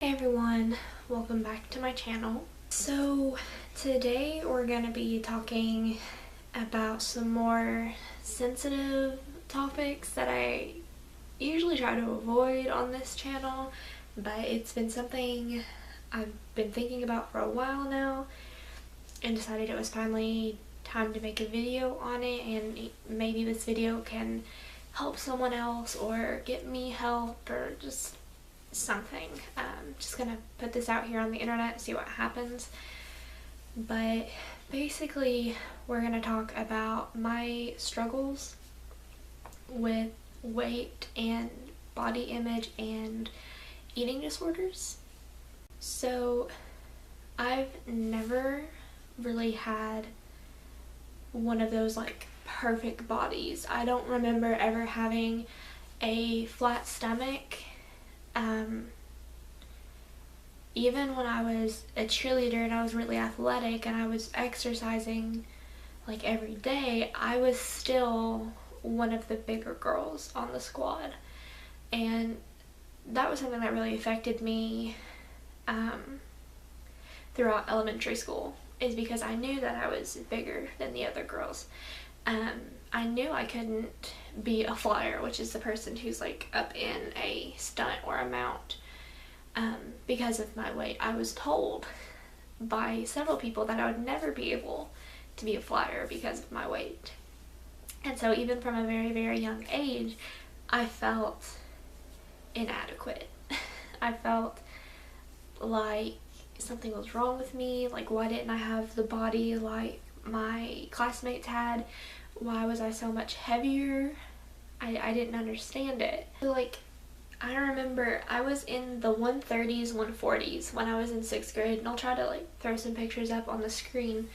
Hey everyone, welcome back to my channel. So today we're going to be talking about some more sensitive topics that I usually try to avoid on this channel, but it's been something I've been thinking about for a while now and decided it was finally time to make a video on it, and maybe this video can help someone else or get me help or just something. Just gonna put this out here on the internet and see what happens. But basically we're gonna talk about my struggles with weight and body image and eating disorders. So I've never really had one of those like perfect bodies. I don't remember ever having a flat stomach. Even when I was a cheerleader and I was really athletic and I was exercising like every day, I was still one of the bigger girls on the squad. And that was something that really affected me throughout elementary school, is because I knew that I was bigger than the other girls. I knew I couldn't be a flyer, which is the person who's like up in a stunt or a mount, because of my weight. I was told by several people that I would never be able to be a flyer because of my weight. And so even from a very, very young age, I felt inadequate. I felt like something was wrong with me. Like, why didn't I have the body like my classmates had? Why was I so much heavier? I didn't understand it. Like, I remember I was in the 130s, 140s when I was in 6th grade, and I'll try to like throw some pictures up on the screen.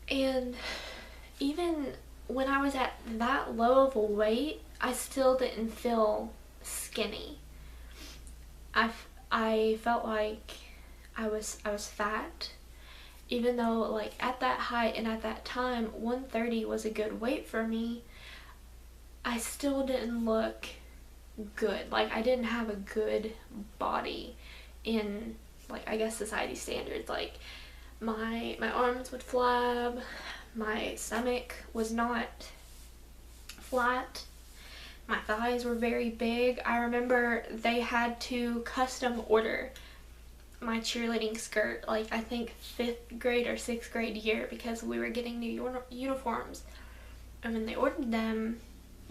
And even when I was at that low of a weight, I still didn't feel skinny. I felt like I was fat, even though like at that height and at that time 130 was a good weight for me. I still didn't look good. Like, I didn't have a good body in, like, I guess society standards. Like, my arms would flab, my stomach was not flat, my thighs were very big. I remember they had to custom order my cheerleading skirt, like I think 5th grade or 6th grade year, because we were getting new uniforms. And when they ordered them,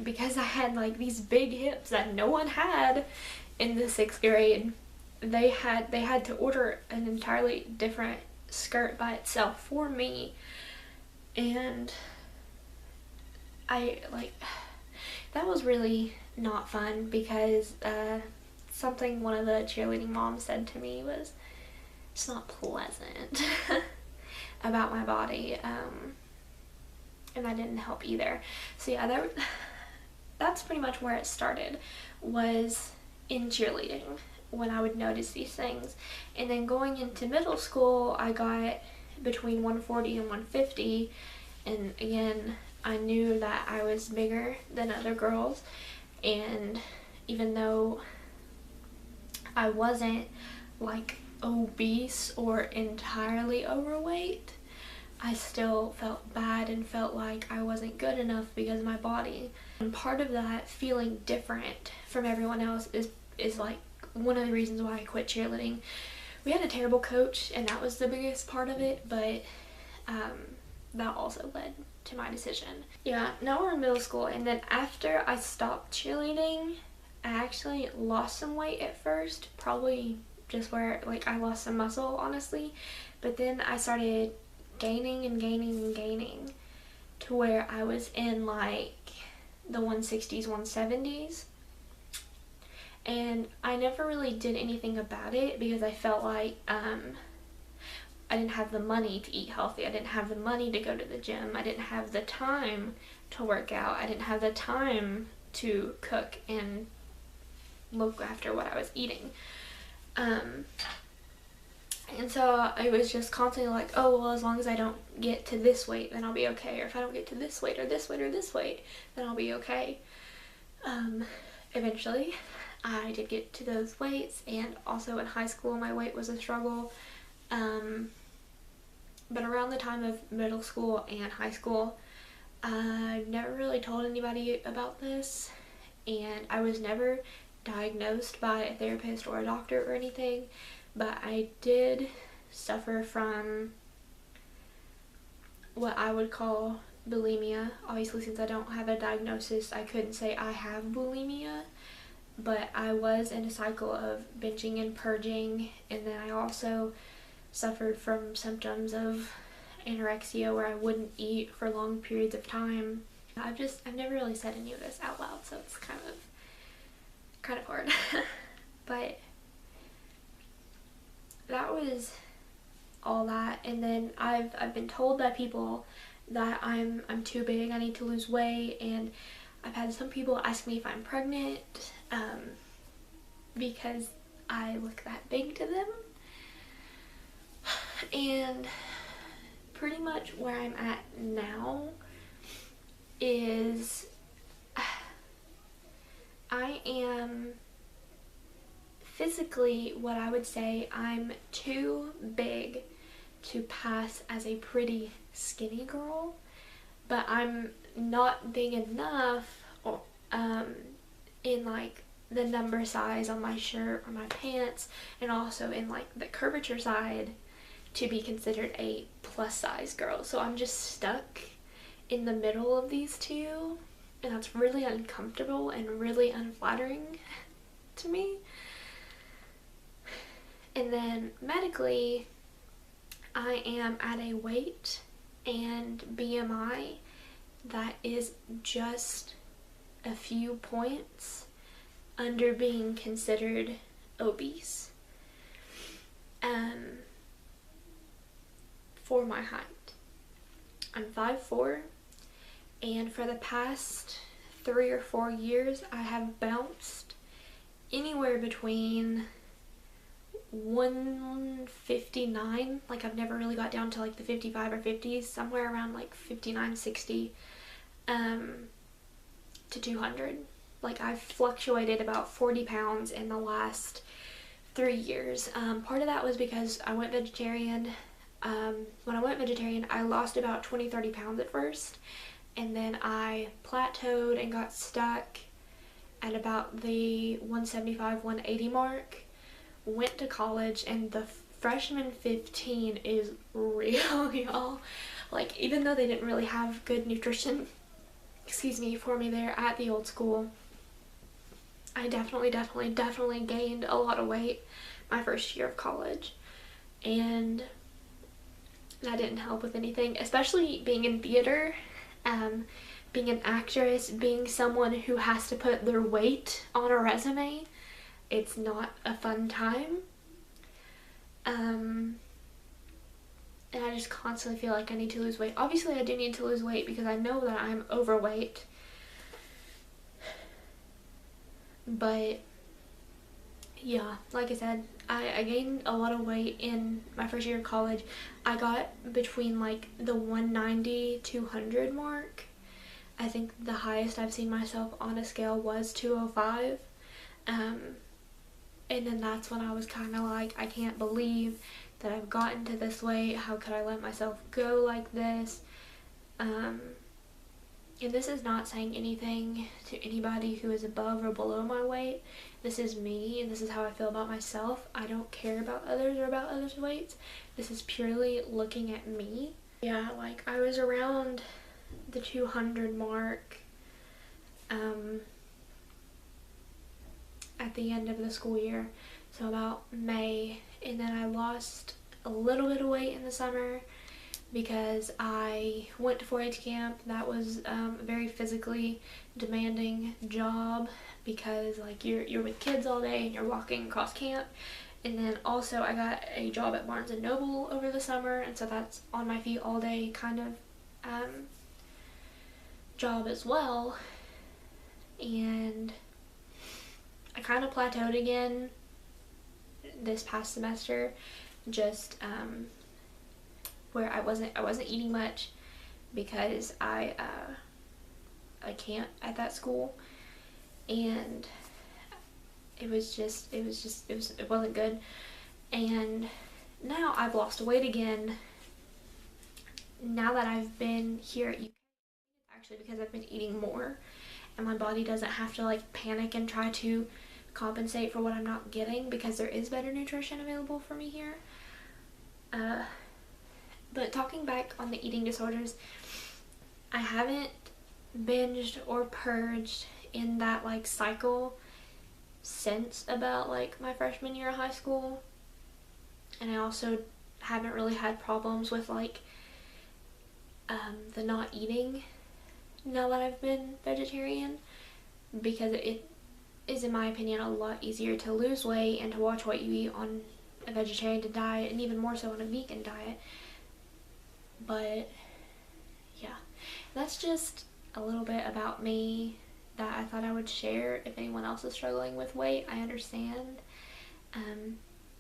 because I had like these big hips that no one had in the 6th grade, they had to order an entirely different skirt by itself for me. And that was really not fun, because something one of the cheerleading moms said to me was, it's not pleasant about my body, and that didn't help either. So yeah, that's pretty much where it started, was in cheerleading, when I would notice these things. And then going into middle school, I got between 140 and 150, and again, I knew that I was bigger than other girls. And even though I wasn't like obese or entirely overweight, I still felt bad and felt like I wasn't good enough because of my body. And part of that feeling different from everyone else is like one of the reasons why I quit cheerleading. We had a terrible coach, and that was the biggest part of it, but that also led to my decision. Yeah, now we're in middle school, and then after I stopped cheerleading, I actually lost some weight at first, probably just where like I lost some muscle, honestly. But then I started gaining and gaining and gaining to where I was in like the 160s, 170s. And I never really did anything about it because I felt like I didn't have the money to eat healthy. I didn't have the money to go to the gym. I didn't have the time to work out. I didn't have the time to cook and look after what I was eating. And so I was just constantly like, oh, well, as long as I don't get to this weight, then I'll be okay. Or if I don't get to this weight or this weight or this weight, then I'll be okay. Eventually, I did get to those weights, and also in high school my weight was a struggle. But around the time of middle school and high school, I never really told anybody about this, and I was never diagnosed by a therapist or a doctor or anything, but I did suffer from what I would call bulimia. Obviously, since I don't have a diagnosis, I couldn't say I have bulimia, but I was in a cycle of binging and purging, and then I also suffered from symptoms of anorexia where I wouldn't eat for long periods of time. I've never really said any of this out loud, so it's kind of hard. But that was all that. And then I've been told by people that I'm too big, I need to lose weight, and I've had some people ask me if I'm pregnant because I look that big to them. And pretty much where I'm at now is I am physically what I would say I'm too big to pass as a pretty skinny girl, but I'm not big enough in like the number size on my shirt or my pants, and also in like the curvature side, to be considered a plus size girl. So I'm just stuck in the middle of these two, and that's really uncomfortable and really unflattering to me. And then medically, I am at a weight and BMI that is just a few points under being considered obese for my height. I'm 5'4", and for the past 3 or 4 years I have bounced anywhere between 159, like I've never really got down to like the 55 or 50s, somewhere around like 59, 60 to 200. Like I've fluctuated about 40 pounds in the last 3 years. Part of that was because I went vegetarian. When I went vegetarian, I lost about 20-30 pounds at first, and then I plateaued and got stuck at about the 175-180 mark. Went to college, and the freshman 15 is real, y'all. Like, even though they didn't really have good nutrition, for me there at the old school, I definitely gained a lot of weight my first year of college, and that didn't help with anything, especially being in theater, being an actress, being someone who has to put their weight on a resume. It's not a fun time. And I just constantly feel like I need to lose weight. Obviously, I do need to lose weight because I know that I'm overweight. But yeah, like I said, I gained a lot of weight in my first year of college. I got between like the 190-200 mark. I think the highest I've seen myself on a scale was 205. And then that's when I was kind of like, I can't believe that I've gotten to this weight. How could I let myself go like this? And this is not saying anything to anybody who is above or below my weight. This is me, and this is how I feel about myself. I don't care about others or about others' weights. This is purely looking at me. Yeah, like I was around the 200 mark at the end of the school year, so about May, and then I lost a little bit of weight in the summer because I went to 4-H camp. That was a very physically demanding job because like you're with kids all day and you're walking across camp. And then also I got a job at Barnes & Noble over the summer, and so that's on my feet all day kind of job as well. And I kind of plateaued again this past semester, just where I wasn't eating much because I can't at that school, and it wasn't good. And now I've lost weight again. Now that I've been here at UK, actually because I've been eating more, and my body doesn't have to like panic and try to compensate for what I'm not getting, because there is better nutrition available for me here. But talking back on the eating disorders, I haven't binged or purged in that like cycle since about like my freshman year of high school. And I also haven't really had problems with like the not eating now that I've been vegetarian, because it is, in my opinion, a lot easier to lose weight and to watch what you eat on a vegetarian diet, and even more so on a vegan diet. But yeah, that's just a little bit about me that I thought I would share. If anyone else is struggling with weight, I understand.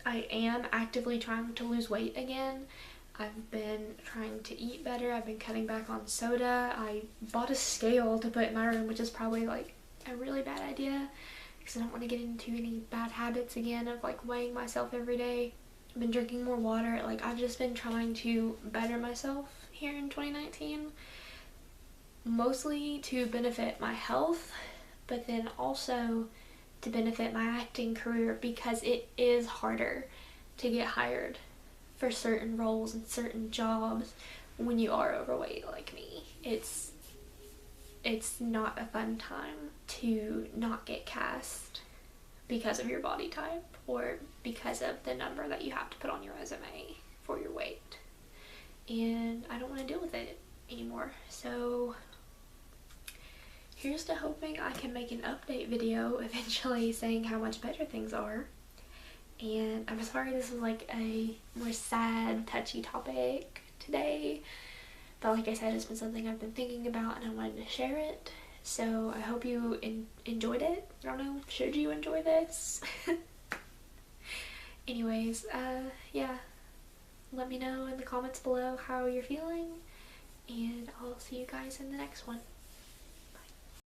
I am actively trying to lose weight again. I've been trying to eat better. I've been cutting back on soda. I bought a scale to put in my room, which is probably like a really bad idea, because I don't want to get into any bad habits again of like weighing myself every day. I've been drinking more water. Like, I've just been trying to better myself here in 2019, mostly to benefit my health, but then also to benefit my acting career, because it is harder to get hired for certain roles and certain jobs when you are overweight like me. It's not a fun time to not get cast because of your body type or because of the number that you have to put on your resume for your weight. And I don't want to deal with it anymore. So here's to hoping I can make an update video eventually saying how much better things are. And I'm sorry this was like a more sad, touchy topic today, but like I said, it's been something I've been thinking about and I wanted to share it. So I hope you enjoyed it. I don't know, should you enjoy this? Anyways, yeah, let me know in the comments below how you're feeling, and I'll see you guys in the next one.